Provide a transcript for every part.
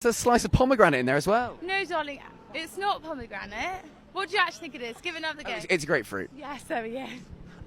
There's a slice of pomegranate in there as well. No, darling, it's not pomegranate. What do you actually think it is? Give it another go. It's grapefruit. Yes, there we go.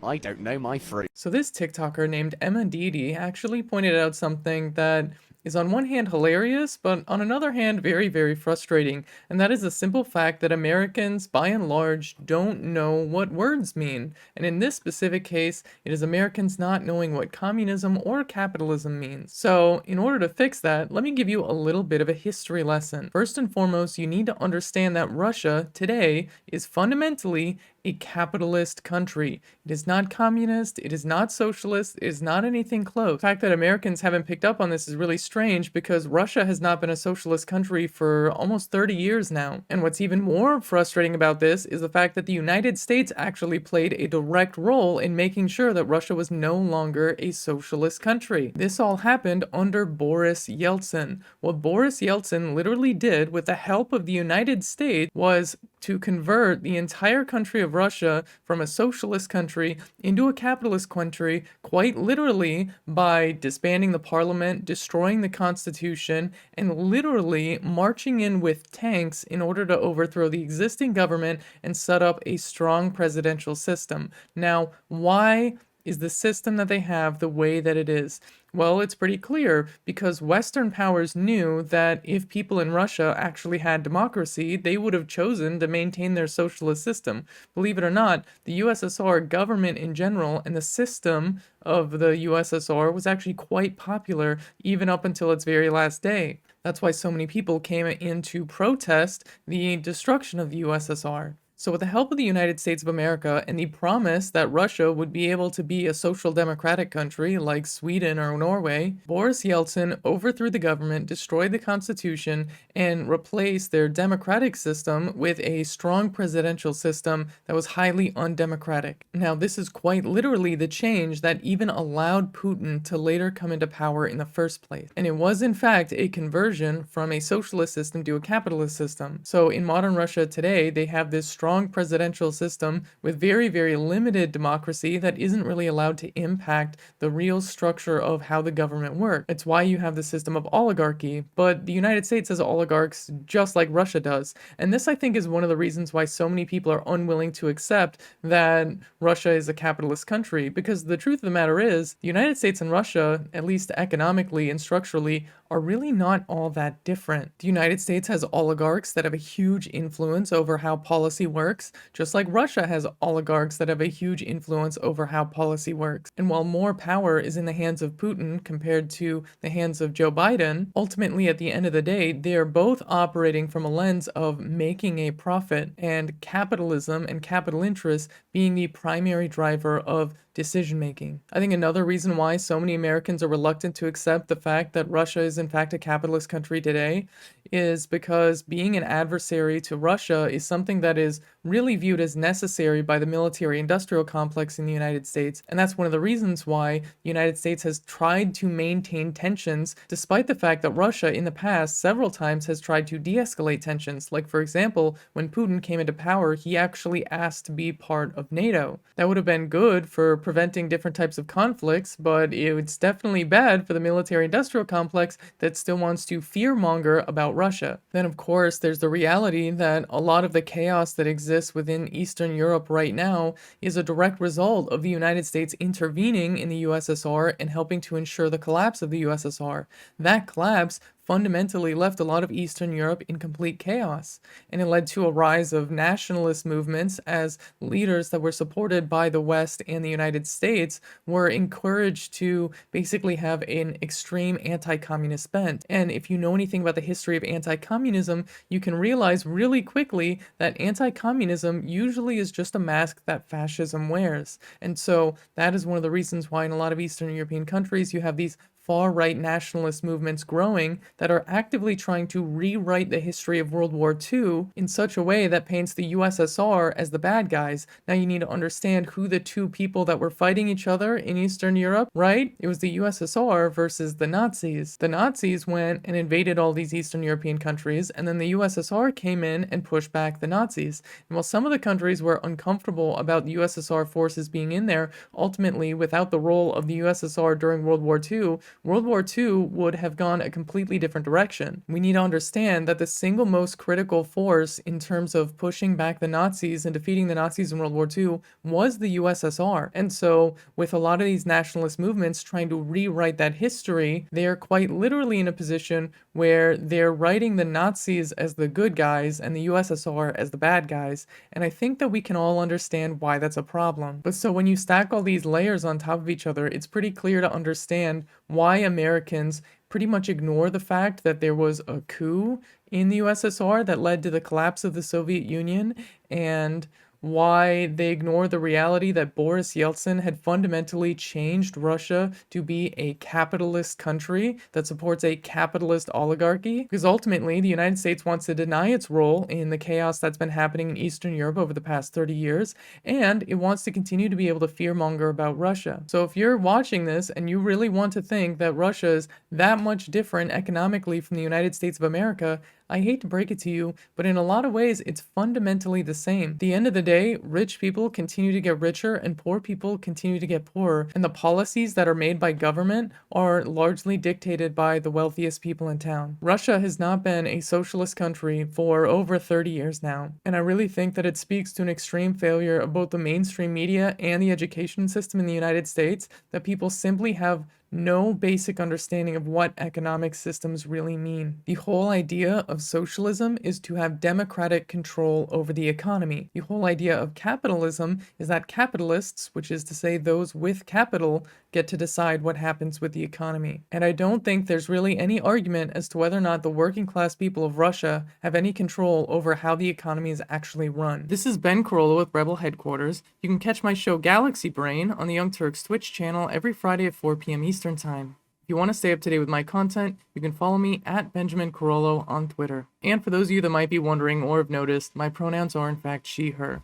I don't know my fruit. So this TikToker named Emma Didi actually pointed out something that is on one hand hilarious, but on another hand very, very frustrating. And that is the simple fact that Americans, by and large, don't know what words mean. And in this specific case, it is Americans not knowing what communism or capitalism means. So in order to fix that, let me give you a little bit of a history lesson. First and foremost, you need to understand that Russia today is fundamentally a capitalist country. It is not communist, it is not socialist, it is not anything close. The fact that Americans haven't picked up on this is really strange because Russia has not been a socialist country for almost 30 years now. And what's even more frustrating about this is the fact that the United States actually played a direct role in making sure that Russia was no longer a socialist country. This all happened under Boris Yeltsin. What Boris Yeltsin literally did with the help of the United States was to convert the entire country of Russia from a socialist country into a capitalist country, quite literally by disbanding the parliament, destroying the constitution, and literally marching in with tanks in order to overthrow the existing government and set up a strong presidential system. Now, why is the system that they have the way that it is? Well, it's pretty clear because Western powers knew that if people in Russia actually had democracy, they would have chosen to maintain their socialist system. Believe it or not, the USSR government in general and the system of the USSR was actually quite popular even up until its very last day. That's why so many people came in to protest the destruction of the USSR. So with the help of the United States of America and the promise that Russia would be able to be a social democratic country like Sweden or Norway, Boris Yeltsin overthrew the government, destroyed the constitution, and replaced their democratic system with a strong presidential system that was highly undemocratic. Now, this is quite literally the change that even allowed Putin to later come into power in the first place. And it was in fact a conversion from a socialist system to a capitalist system. So in modern Russia today, they have this strong presidential system with very, very limited democracy that isn't really allowed to impact the real structure of how the government works. It's why you have the system of oligarchy, but the United States has oligarchs just like Russia does. And this, I think, is one of the reasons why so many people are unwilling to accept that Russia is a capitalist country, because the truth of the matter is, the United States and Russia, at least economically and structurally, are really not all that different. The United States has oligarchs that have a huge influence over how policy works, just like Russia has oligarchs that have a huge influence over how policy works. And while more power is in the hands of Putin compared to the hands of Joe Biden, ultimately at the end of the day, they are both operating from a lens of making a profit and capitalism and capital interests being the primary driver of decision making. I think another reason why so many Americans are reluctant to accept the fact that Russia is in fact a capitalist country today is because being an adversary to Russia is something that is really viewed as necessary by the military industrial complex in the United States. And that's one of the reasons why the United States has tried to maintain tensions, despite the fact that Russia in the past several times has tried to de-escalate tensions. Like, for example, when Putin came into power, he actually asked to be part of NATO. That would have been good for preventing different types of conflicts, but it's definitely bad for the military industrial complex that still wants to fearmonger about Russia. Then, of course, there's the reality that a lot of the chaos that exists within Eastern Europe right now is a direct result of the United States intervening in the USSR and helping to ensure the collapse of the USSR. That collapse fundamentally left a lot of Eastern Europe in complete chaos, and it led to a rise of nationalist movements as leaders that were supported by the West and the United States were encouraged to basically have an extreme anti-communist bent. And if you know anything about the history of anti-communism, you can realize really quickly that anti-communism usually is just a mask that fascism wears. And so that is one of the reasons why in a lot of Eastern European countries you have these far-right nationalist movements growing that are actively trying to rewrite the history of World War II in such a way that paints the USSR as the bad guys. Now you need to understand who the two people that were fighting each other in Eastern Europe, right? It was the USSR versus the Nazis. The Nazis went and invaded all these Eastern European countries, and then the USSR came in and pushed back the Nazis. And while some of the countries were uncomfortable about the USSR forces being in there, ultimately, without the role of the USSR during World War II, World War II would have gone a completely different direction. We need to understand that the single most critical force in terms of pushing back the Nazis and defeating the Nazis in World War II was the USSR. And so, with a lot of these nationalist movements trying to rewrite that history, they are quite literally in a position where they're writing the Nazis as the good guys and the USSR as the bad guys. And I think that we can all understand why that's a problem. But so when you stack all these layers on top of each other, it's pretty clear to understand why Americans pretty much ignore the fact that there was a coup in the USSR that led to the collapse of the Soviet Union, and why they ignore the reality that Boris Yeltsin had fundamentally changed Russia to be a capitalist country that supports a capitalist oligarchy. Because ultimately, the United States wants to deny its role in the chaos that's been happening in Eastern Europe over the past 30 years, and it wants to continue to be able to fearmonger about Russia. So if you're watching this and you really want to think that Russia is that much different economically from the United States of America, I hate to break it to you, but in a lot of ways, it's fundamentally the same. At the end of the day, rich people continue to get richer and poor people continue to get poorer. And the policies that are made by government are largely dictated by the wealthiest people in town. Russia has not been a socialist country for over 30 years now. And I really think that it speaks to an extreme failure of both the mainstream media and the education system in the United States that people simply have no basic understanding of what economic systems really mean. The whole idea of socialism is to have democratic control over the economy. The whole idea of capitalism is that capitalists, which is to say those with capital, get to decide what happens with the economy. And I don't think there's really any argument as to whether or not the working class people of Russia have any control over how the economy is actually run. This is Ben Carollo with Rebel Headquarters. You can catch my show Galaxy Brain on the Young Turks Twitch channel every Friday at 4 p.m. Eastern Time. If you want to stay up to date with my content, you can follow me at Benjamin Carollo on Twitter. And for those of you that might be wondering or have noticed, my pronouns are in fact she, her.